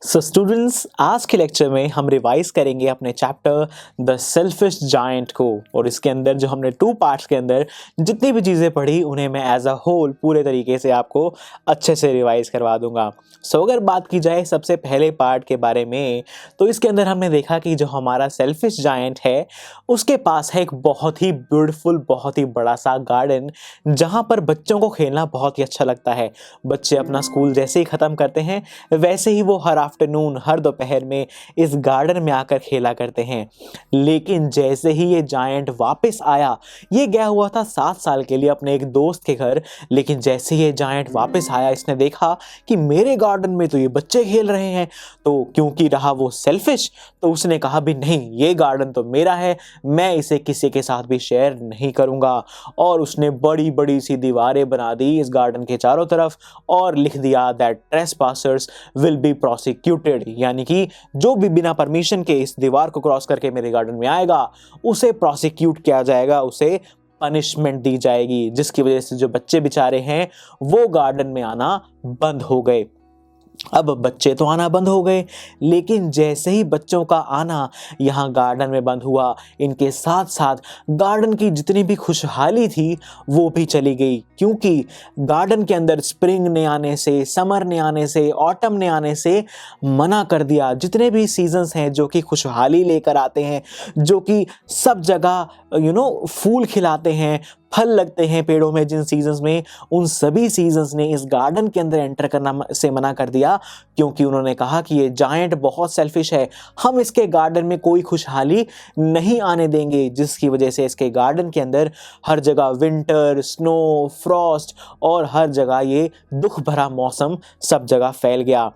So students, आज के lecture में हम रिवाइज करेंगे अपने चैप्टर द सेल्फिश जायंट को। और इसके अंदर जो हमने 2 पार्ट्स के अंदर जितनी भी चीज़ें पढ़ी उन्हें मैं एज अ होल पूरे तरीके से आपको अच्छे से रिवाइज करवा दूंगा। सो अगर बात की जाए सबसे पहले पार्ट के बारे में, तो इसके अंदर हमने देखा कि जो हमारा सेल्फिश जायंट है उसके पास है एक बहुत ही ब्यूटीफुल, बहुत ही बड़ा सा गार्डन, जहाँ पर बच्चों को खेलना बहुत ही अच्छा लगता है। बच्चे अपना स्कूल जैसे ही ख़त्म करते हैं वैसे ही वो हर आफ्टरनून, हर दोपहर में इस गार्डन में आकर खेला करते हैं। लेकिन जैसे ही ये जायंट वापस आया, ये गया हुआ था 7 साल के लिए अपने एक दोस्त के घर, लेकिन जैसे ही ये जायंट वापस आया इसने देखा कि मेरे गार्डन में तो ये बच्चे खेल रहे हैं। तो क्योंकि रहा वो सेल्फिश, तो उसने कहा भी नहीं, ये गार्डन तो मेरा है, मैं इसे किसी के साथ भी शेयर नहीं करूंगा। और उसने बड़ी बड़ी सी दीवारें बना दी इस गार्डन के चारों तरफ और लिख दिया दैट ट्रेसपासर्स विल बी प्रोसिक्यूटेड, यानी कि जो भी बिना परमिशन के इस दीवार को क्रॉस करके मेरे गार्डन में आएगा उसे प्रोसिक्यूट किया जाएगा, उसे पनिशमेंट दी जाएगी। जिसकी वजह से जो बच्चे बेचारे हैं वो गार्डन में आना बंद हो गए। अब बच्चे तो आना बंद हो गए, लेकिन जैसे ही बच्चों का आना यहाँ गार्डन में बंद हुआ, इनके साथ साथ गार्डन की जितनी भी खुशहाली थी वो भी चली गई। क्योंकि गार्डन के अंदर स्प्रिंग ने आने से, समर ने आने से, ऑटम ने आने से मना कर दिया। जितने भी सीजन्स हैं जो कि खुशहाली लेकर आते हैं, जो कि सब जगह फूल खिलाते हैं, फल लगते हैं पेड़ों में जिन सीजन्स में, उन सभी सीजन्स ने इस गार्डन के अंदर एंटर करना से मना कर दिया। क्योंकि उन्होंने कहा कि ये जायंट बहुत सेल्फिश है, हम इसके गार्डन में कोई खुशहाली नहीं आने देंगे। जिसकी वजह से इसके गार्डन के अंदर हर जगह विंटर, स्नो, फ्रॉस्ट और हर जगह ये दुख भरा मौसम सब जगह फैल गया।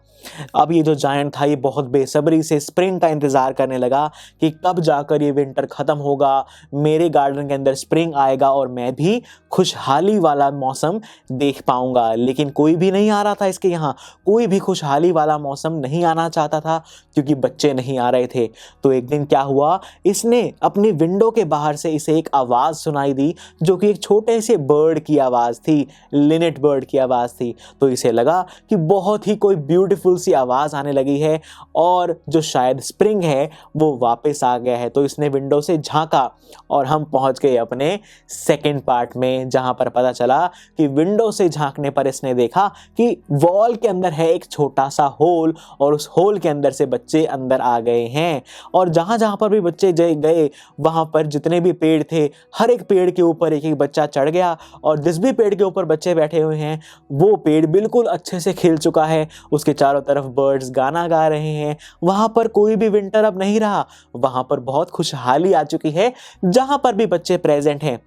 अब ये जो जायंट था ये बहुत बेसब्री से स्प्रिंग का इंतज़ार करने लगा कि कब जाकर ये विंटर ख़त्म होगा, मेरे गार्डन के अंदर स्प्रिंग आएगा और मैं भी खुशहाली वाला मौसम देख पाऊंगा। लेकिन कोई भी नहीं आ रहा था इसके यहाँ, कोई भी खुशहाली वाला मौसम नहीं आना चाहता था क्योंकि बच्चे नहीं आ रहे थे। तो एक दिन क्या हुआ, इसने अपनी विंडो के बाहर से इसे एक आवाज़ सुनाई दी जो कि एक छोटे से बर्ड की आवाज़ थी, लिनेट बर्ड की आवाज़ थी। तो इसे लगा कि बहुत ही कोई ब्यूटीफुल सी आवाज़ आने लगी है और जो शायद स्प्रिंग है वो वापस आ गया है। तो इसने विंडो से झांका और हम पहुंच गए अपने सेकंड पार्ट में, जहां पर पता चला कि विंडो से झांकने पर इसने देखा कि वॉल के अंदर है एक छोटा सा होल और उस होल के अंदर से बच्चे अंदर आ गए हैं। और जहां जहां पर भी बच्चे गए वहां पर जितने भी पेड़ थे, हर एक पेड़ के ऊपर एक एक बच्चा चढ़ गया और जिस भी पेड़ के ऊपर बच्चे बैठे हुए हैं वो पेड़ बिल्कुल अच्छे से खिल चुका है। उसके चारों तरफ बर्ड्स गाना गा रहे हैं। वहां पर कोई भी विंटर अब नहीं रहा, वहां पर बहुत खुशहाली आ चुकी है जहां पर भी बच्चे प्रेजेंट हैं।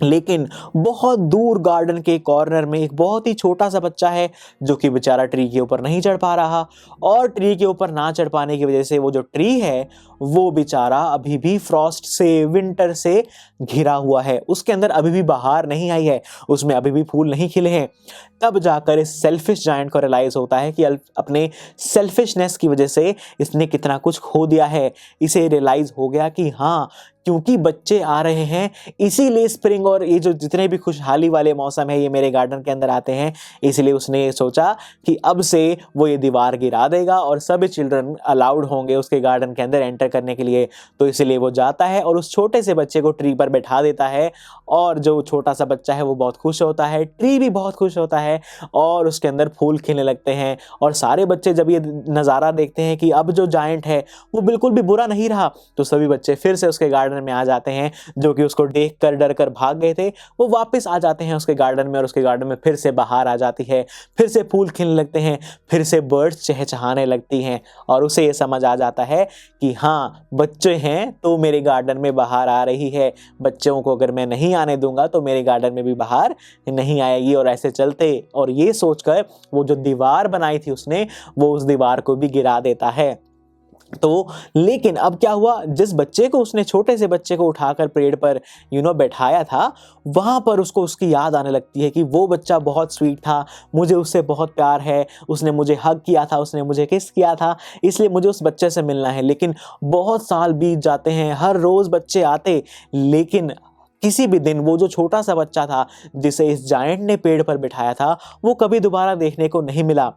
लेकिन बहुत दूर गार्डन के कॉर्नर में एक बहुत ही छोटा सा बच्चा है जो कि बेचारा ट्री के ऊपर नहीं चढ़ पा रहा। और ट्री के ऊपर ना चढ़ पाने की वजह से वो जो ट्री है वो बेचारा अभी भी फ्रॉस्ट से, विंटर से घिरा हुआ है। उसके अंदर अभी भी बहार नहीं आई है, उसमें अभी भी फूल नहीं खिले हैं। तब जाकर इस सेल्फिश जायंट को रियलाइज होता है कि अपने सेल्फिशनेस की वजह से इसने कितना कुछ खो दिया है। इसे रियलाइज हो गया कि हाँ, क्योंकि बच्चे आ रहे हैं इसीलिए स्प्रिंग और ये जो जितने भी खुशहाली वाले मौसम है ये मेरे गार्डन के अंदर आते हैं। इसलिए उसने सोचा कि अब से वो ये दीवार गिरा देगा और सभी चिल्ड्रन अलाउड होंगे उसके गार्डन के अंदर एंटर करने के लिए। तो इसलिए वो जाता है और उस छोटे से बच्चे को ट्री पर बैठा देता है और जो छोटा सा बच्चा है वो बहुत खुश होता है, ट्री भी बहुत खुश होता है और उसके अंदर फूल खिलने लगते हैं। और सारे बच्चे जब ये नज़ारा देखते हैं कि अब जो जायंट है वो बिल्कुल भी बुरा नहीं रहा, तो सभी बच्चे फिर से उसके गार्डन में आ जाते हैं। जो कि उसको देखकर डर कर भाग गए थे वो वापस आ जाते हैं उसके गार्डन में और उसके गार्डन में फिर से बहार आ जाती है, फिर से फूल खिलने लगते हैं, फिर से बर्ड्स चहचहाने लगती हैं और उसे ये समझ आ जाता है कि हाँ, बच्चे हैं तो मेरे गार्डन में बहार आ रही है। बच्चों को अगर मैं नहीं आने दूंगा तो मेरे गार्डन में भी बहार नहीं आएगी। और ऐसे चलते और ये सोचकर वो जो दीवार बनाई थी उसने, वो उस दीवार को भी गिरा देता है। तो लेकिन अब क्या हुआ, जिस बच्चे को उसने, छोटे से बच्चे को उठाकर पेड़ पर बैठाया था, वहां पर उसको उसकी याद आने लगती है कि वो बच्चा बहुत स्वीट था, मुझे उससे बहुत प्यार है, उसने मुझे हग किया था, उसने मुझे किस किया था, इसलिए मुझे उस बच्चे से मिलना है। लेकिन बहुत साल बीत जाते हैं, हर रोज बच्चे आते, लेकिन किसी भी दिन वो जो छोटा सा बच्चा था जिसे इस जायंट ने पेड़ पर बिठाया था वो कभी दोबारा देखने को नहीं मिला।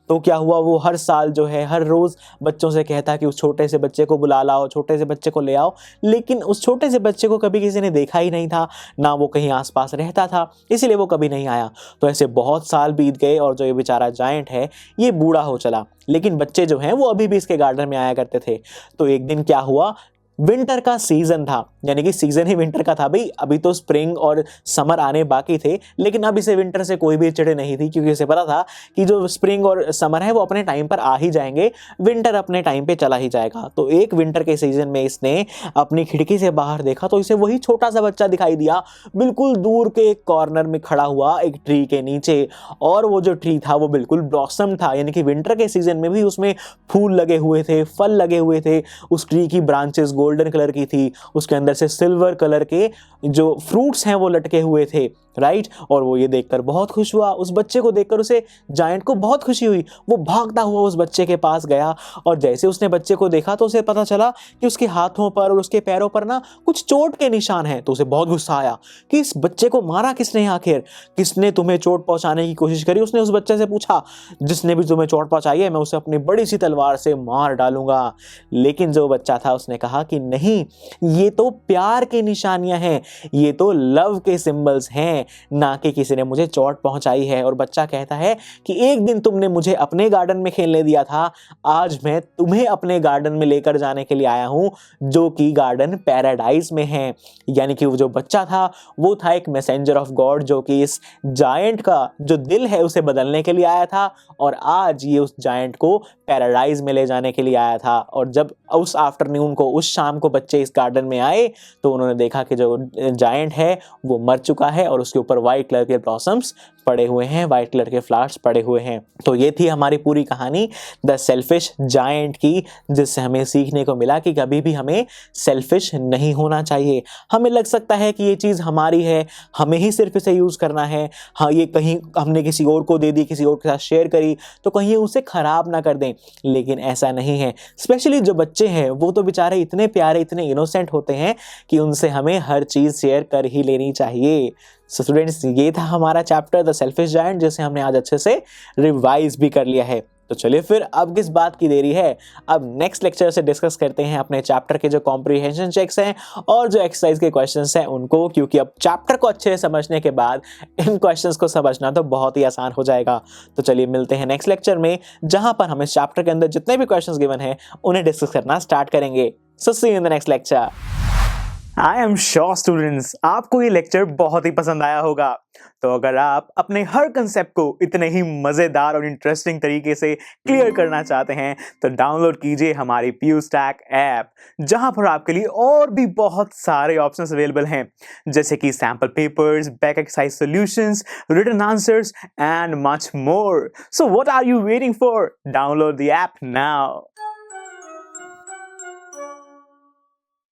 तो क्या हुआ, वो हर साल जो है हर रोज बच्चों से कहता कि उस छोटे से बच्चे को बुला लाओ, छोटे से बच्चे को ले आओ, लेकिन उस छोटे से बच्चे को कभी किसी ने देखा ही नहीं था, ना वो कहीं आसपास रहता था, इसीलिए वो कभी नहीं आया। तो ऐसे बहुत साल बीत गए और जो ये बेचारा जायंट है ये बूढ़ा हो चला, लेकिन बच्चे जो हैं वो अभी भी इसके गार्डन में आया करते थे। तो एक दिन क्या हुआ, विंटर का सीजन था, यानी कि सीजन ही विंटर का था भाई, अभी तो स्प्रिंग और समर आने बाकी थे, लेकिन अब इसे विंटर से कोई भी चिढ़ नहीं थी, क्योंकि इसे पता था कि जो स्प्रिंग और समर है वो अपने टाइम पर आ ही जाएंगे, विंटर अपने टाइम पे चला ही जाएगा। तो एक विंटर के सीजन में इसने अपनी खिड़की से बाहर देखा तो इसे वही छोटा सा बच्चा दिखाई दिया, बिल्कुल दूर के एक कॉर्नर में खड़ा हुआ एक ट्री के नीचे। और वो जो ट्री था वो बिल्कुल ब्लॉसम था, यानी कि विंटर के सीजन में भी उसमें फूल लगे हुए थे, फल लगे हुए थे, उस ट्री की ब्रांचेस गोल्डन कलर की थी, उसके अंदर से सिल्वर कलर के जो फ्रूट्स हैं वो लटके हुए थे, राइट। और वो ये देखकर बहुत खुश हुआ, उस बच्चे को देखकर उसे जायंट को बहुत खुशी हुई। वो भागता हुआ उस बच्चे के पास गया और जैसे उसने बच्चे को देखा तो उसे पता चला कि उसके हाथों पर और उसके पैरों पर ना कुछ चोट के निशान हैं। तो उसे बहुत गुस्सा आया कि इस बच्चे को मारा किसने, आखिर किसने तुम्हें चोट पहुंचाने की कोशिश करी। उसने उस बच्चे से पूछा, जिसने भी तुम्हें चोट पहुंचाई है मैं उसे अपनी बड़ी सी तलवार से मार डालूंगा। लेकिन जो बच्चा था उसने कहा कि नहीं, ये तो प्यार की निशानियां हैं, ये तो लव के सिंबल्स हैं, ना कि किसी ने मुझे चोट पहुंचाई है। और बच्चा कहता है कि एक दिन तुमने मुझे अपने गार्डन में खेलने दिया था, आज मैं तुम्हें अपने गार्डन में लेकर जाने के लिए आया हूं, जो कि गार्डन पैराडाइज में है। यानी कि वो जो बच्चा था वो था एक मैसेंजर ऑफ गॉड, जो कि इस जायंट का जो दिल है उसे बदलने के लिए आया था, और आज ये उस जायंट को पैराडाइज में ले जाने के लिए आया था। और जब उस आफ्टरनून को, उस शाम को बच्चे इस गार्डन में आए तो उन्होंने देखा कि जो जायंट है वो मर चुका है और उसके ऊपर व्हाइट कलर के ब्लॉसम्स पड़े हुए हैं, व्हाइट कलर के फ्लावर्स पड़े हुए हैं। तो ये थी हमारी पूरी कहानी द सेल्फिश जायंट की, जिससे हमें सीखने को मिला कि कभी भी हमें सेल्फिश नहीं होना चाहिए। हमें लग सकता है कि ये चीज़ हमारी है, हमें ही सिर्फ इसे यूज़ करना है, हाँ ये कहीं हमने किसी और को दे दी, किसी और के साथ शेयर करी तो कहीं उसे ख़राब ना कर दें, लेकिन ऐसा नहीं है। स्पेशली जो बच्चे हैं वो तो बेचारे इतने प्यारे, इतने इनोसेंट होते हैं कि उनसे हमें हर चीज़ शेयर कर ही लेनी चाहिए। सो स्टूडेंट्स, ये था हमारा चैप्टर द सेल्फिश जायंट, जिसे हमने आज अच्छे से रिवाइज भी कर लिया है। तो चलिए फिर अब किस बात की देरी है, अब नेक्स्ट लेक्चर से डिस्कस करते हैं अपने चैप्टर के जो कॉम्प्रिहेंशन चेक्स हैं और जो एक्सरसाइज के क्वेश्चंस हैं उनको, क्योंकि अब चैप्टर को अच्छे से समझने के बाद इन क्वेश्चंस को समझना तो बहुत ही आसान हो जाएगा। तो चलिए मिलते हैं नेक्स्ट लेक्चर में, जहां पर हम इस चैप्टर के अंदर जितने भी क्वेश्चंस गिवन हैं उन्हें डिस्कस करना स्टार्ट करेंगे। So see you in the next lecture. I am sure students आपको ये लेक्चर बहुत ही पसंद आया होगा। तो अगर आप अपने हर कंसेप्ट को इतने ही मजेदार और इंटरेस्टिंग तरीके से क्लियर करना चाहते हैं तो डाउनलोड कीजिए हमारी PuStack ऐप, जहां पर आपके लिए और भी बहुत सारे ऑप्शंस अवेलेबल हैं, जैसे कि sample papers, back exercise solutions, written answers and much more. So what are you waiting for? Download the app now.